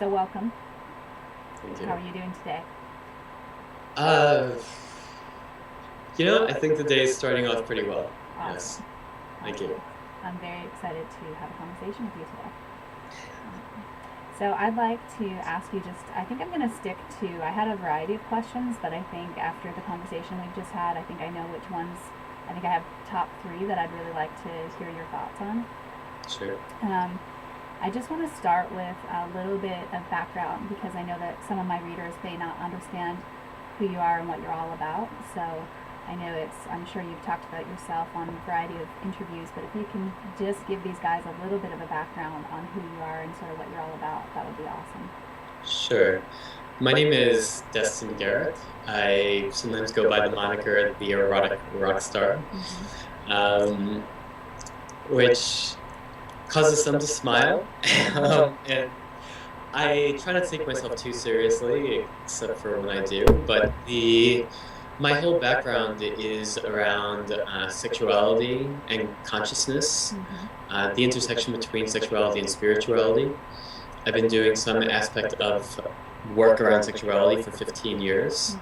So welcome. Thank you. How are you doing today? Uh, I think the day is starting off pretty well. Yes. Awesome. Thank Awesome. you. I'm very excited to have a conversation with you today. So I'd like to ask you I think I'm going to stick to, I had a variety of questions, but I think after the conversation we've just had, I think I know which ones, I think I have top three that I'd really like to hear your thoughts on. Sure. I just want to start with a little bit of background because I know that some of my readers may not understand who you are and what you're all about. So I know I'm sure you've talked about yourself on a variety of interviews, but if you can just give these guys a little bit of a background on who you are and sort of what you're all about, that would be awesome. Sure. My name is Destin Gerek. I sometimes go by the moniker the Erotic Rockstar, um, which causes some to smile. And I try not to take myself too seriously, except for when I do. But my whole background is around sexuality and consciousness, the intersection between sexuality and spirituality. I've been doing some aspect of work around sexuality for 15 years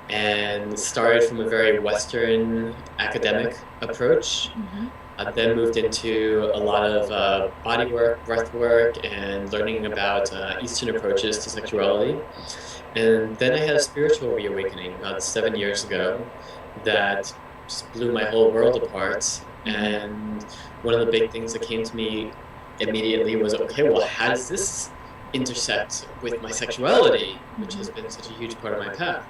and started from a very Western academic approach. I've then moved into a lot of body work, breath work, and learning about Eastern approaches to sexuality. And then I had a spiritual reawakening about 7 years ago that just blew my whole world apart. And one of the big things that came to me immediately was, okay, well, how does this intersect with my sexuality, which has been such a huge part of my path?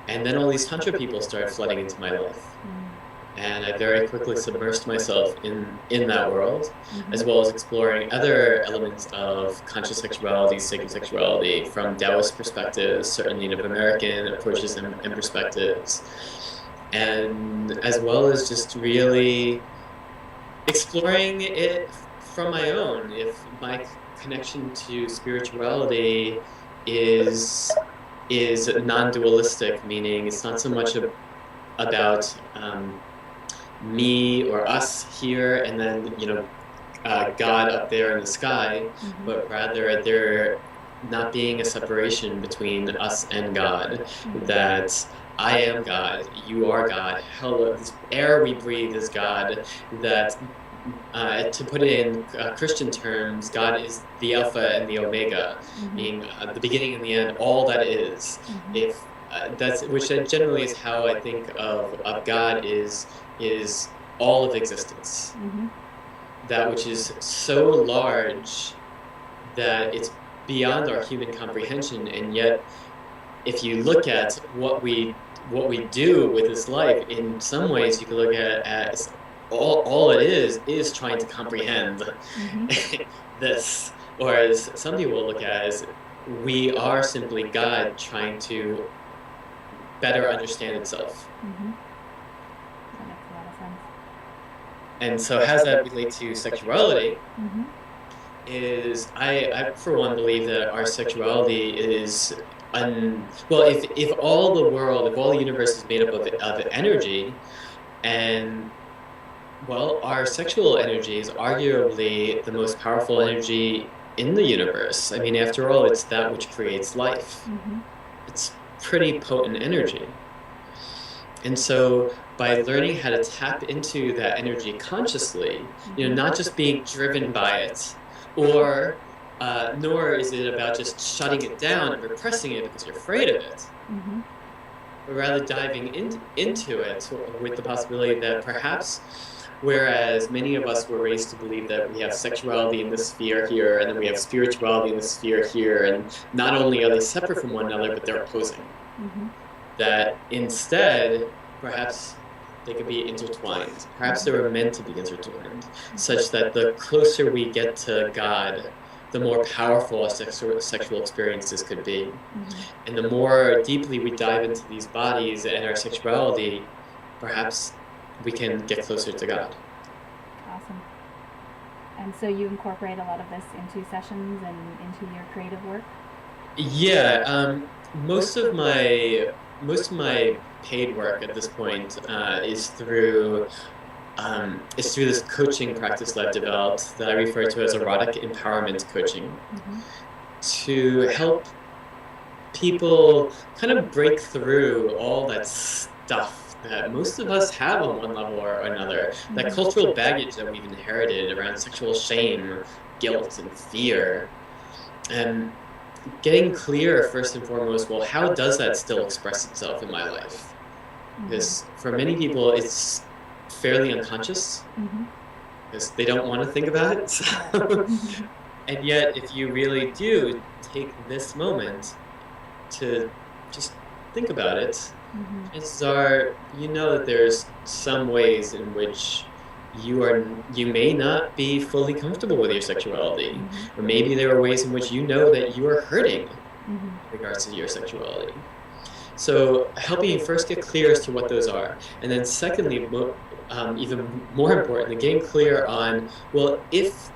And then all these Tantra people started flooding into my life. And I very quickly submersed myself in that world, as well as exploring other elements of conscious sexuality, sacred sexuality, from Taoist perspectives, certain Native American approaches and perspectives, and as well as just really exploring it from my own. If my connection to spirituality is non-dualistic, meaning it's not so much about me or us here and then God up there in the sky, but rather there not being a separation between us and God, that I am God, you are God, hell, this air we breathe is God, that to put it in Christian terms, God is the Alpha and the Omega, being the beginning and the end, all that is. If which generally is how I think of God is all of existence. That which is so large that it's beyond our human comprehension, and yet if you look at what we do with this life, in some ways you can look at it as all it is trying to comprehend this, or as some people look at it as we are simply God trying to better understand itself. That makes a lot of sense. And so how does that relate to sexuality? Is I for one believe that our sexuality is well, if all the universe is made up of energy, and well, our sexual energy is arguably the most powerful energy in the universe. I mean, after all, it's that which creates life. It's pretty potent energy. And so by learning how to tap into that energy consciously, not just being driven by it, or nor is it about just shutting it down and repressing it because you're afraid of it, but rather diving into it with the possibility that perhaps, whereas many of us were raised to believe that we have sexuality in this sphere here, and then we have spirituality in this sphere here, and not only are they separate from one another, but they're opposing. That instead, perhaps they could be intertwined. Perhaps they were meant to be intertwined, such that the closer we get to God, the more powerful our sexual experiences could be. And the more deeply we dive into these bodies and our sexuality, perhaps we can get closer to God. Awesome. And so you incorporate a lot of this into sessions and into your creative work? Yeah, most of my paid work at this point is through this coaching practice that I've developed that I refer to as erotic empowerment coaching. to help people kind of break through all that stuff that most of us have on one level or another, that cultural baggage that we've inherited around sexual shame, guilt, and fear. And getting clear, first and foremost, well, how does that still express itself in my life? Because for many people, it's fairly unconscious, because they don't want to think about it. So. And yet, if you really do take this moment to just think about it, chances are you know that there's some ways in which you may not be fully comfortable with your sexuality, or maybe there are ways in which you know that you are hurting in regards to your sexuality. So helping you first get clear as to what those are, and then secondly, even more importantly, getting clear on, well, if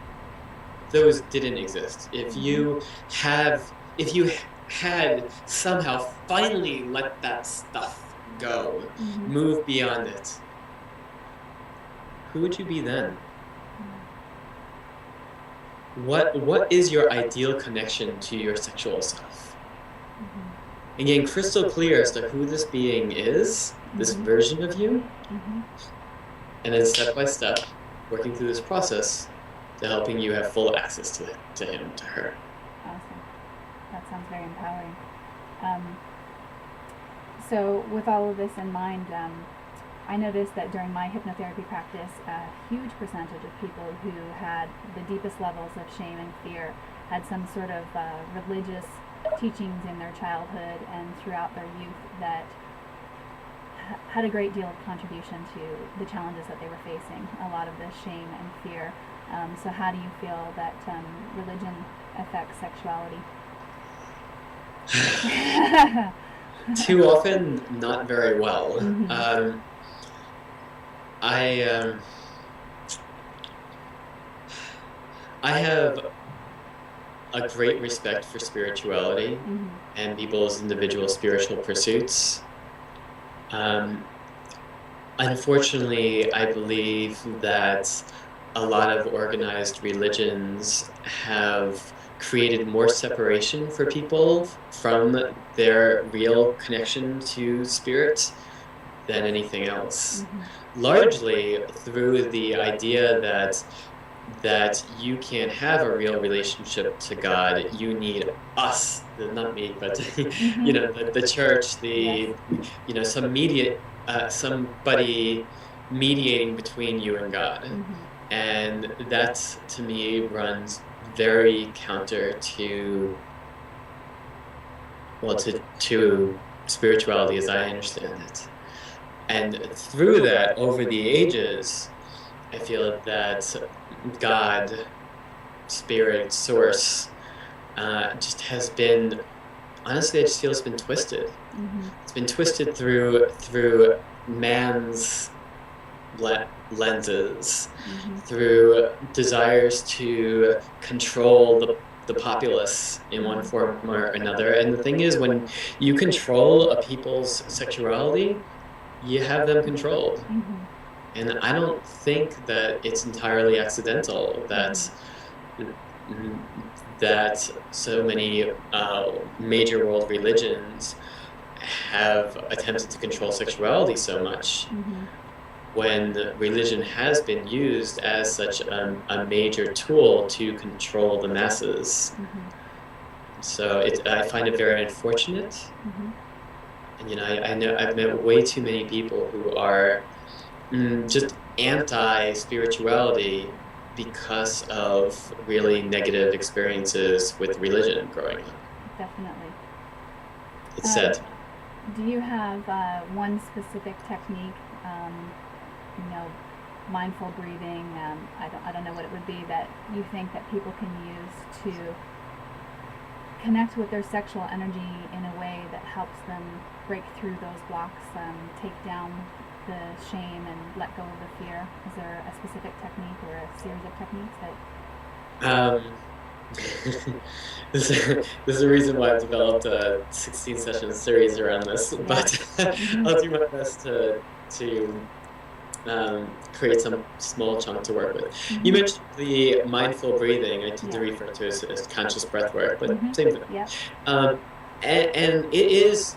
those didn't exist, if you had somehow finally let that stuff go, move beyond it, who would you be then? What is your ideal connection to your sexual self? And getting crystal clear as to who this being is, this version of you, and then step by step, working through this process to helping you have full access to him, to her. Awesome. That sounds very empowering. So with all of this in mind, I noticed that during my hypnotherapy practice, a huge percentage of people who had the deepest levels of shame and fear had some sort of religious teachings in their childhood and throughout their youth that had a great deal of contribution to the challenges that they were facing, a lot of the shame and fear. So how do you feel that religion affects sexuality? Too often, not very well. I have a great respect for spirituality and people's individual spiritual pursuits. Unfortunately, I believe that a lot of organized religions have created more separation for people from their real connection to spirit than anything else. Largely through the idea that you can't have a real relationship to God. You need us, not me, but the church, somebody mediating between you and God. And that, to me, runs very counter to spirituality as I understand it. And through that, over the ages, I feel that God, spirit, source, just has been, honestly, I just feel it's been twisted. It's been twisted through man's lenses, through desires to control the populace in one form or another. And the thing is, when you control a people's sexuality, you have them controlled. And I don't think that it's entirely accidental that so many major world religions have attempted to control sexuality so much, when religion has been used as such a major tool to control the masses. So I find it very unfortunate. And I know I've met way too many people who are just anti-spirituality because of really negative experiences with religion growing up. Definitely. It's sad. Do you have one specific technique, mindful breathing, I don't know what it would be, that you think that people can use to connect with their sexual energy in a way that helps them break through those blocks, take down the shame and let go of the fear? Is there a specific technique or a series of techniques that... This is the reason why I've developed a 16-session series around this, but I'll do my best to create some small chunk to work with. You mentioned the mindful breathing. I tend to refer to it as conscious breath work, but same thing. Yeah. And it's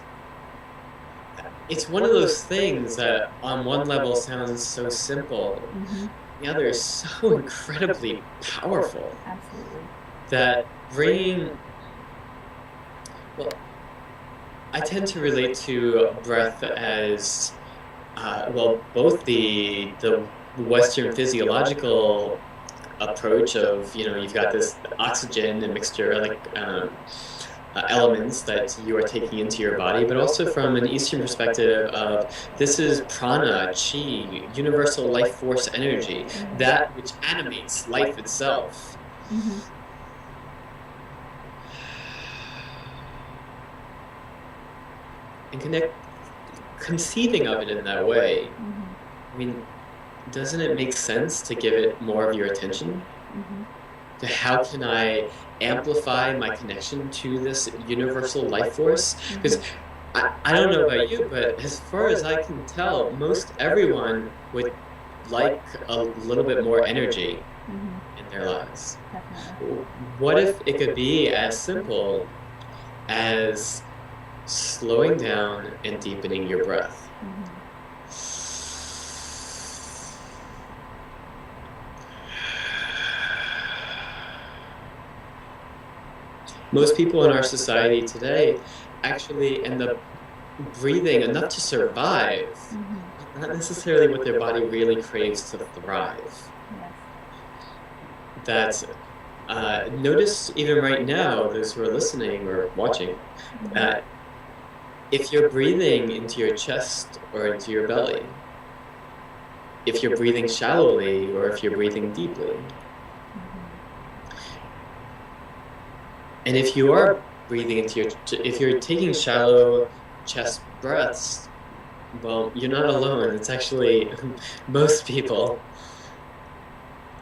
one of those things that on one level sounds so simple, the other is so incredibly powerful. Absolutely. That bringing, well, I tend to relate to breath as, both the Western physiological approach of, you've got this oxygen and mixture, like elements that you are taking into your body, but also from an Eastern perspective of this is prana, chi, universal life force energy, that which animates life itself. And conceiving of it in that way, I mean, doesn't it make sense to give it more of your attention? To how can I amplify my connection to this universal life force? Because I don't know about you, but as far as I can tell, most everyone would like a little bit more energy in their lives. Definitely. What if it could be as simple as slowing down and deepening your breath? Most people in our society today actually end up breathing enough to survive, not necessarily what their body really craves to thrive. Yes. That notice even right now, those who are listening or watching, that if you're breathing into your chest or into your belly, if you're breathing shallowly or if you're breathing deeply, and if you are breathing into if you're taking shallow chest breaths, well, you're not alone. It's actually most people.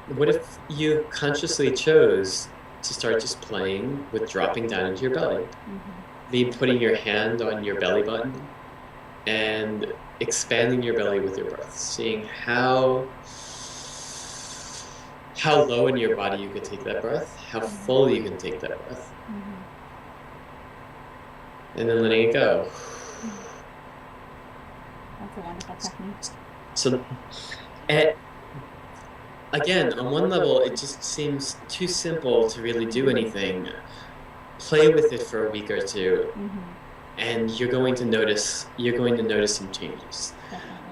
What if you consciously chose to start just playing with dropping down into your belly? Be putting your hand on your belly button and expanding your belly with your breath, seeing how low in your body you can take that breath, how full you can take that breath. And then letting it go. That's a wonderful technique. So, again, on one level, it just seems too simple to really do anything. Play with it for a week or two, and you're going to notice some changes. Definitely.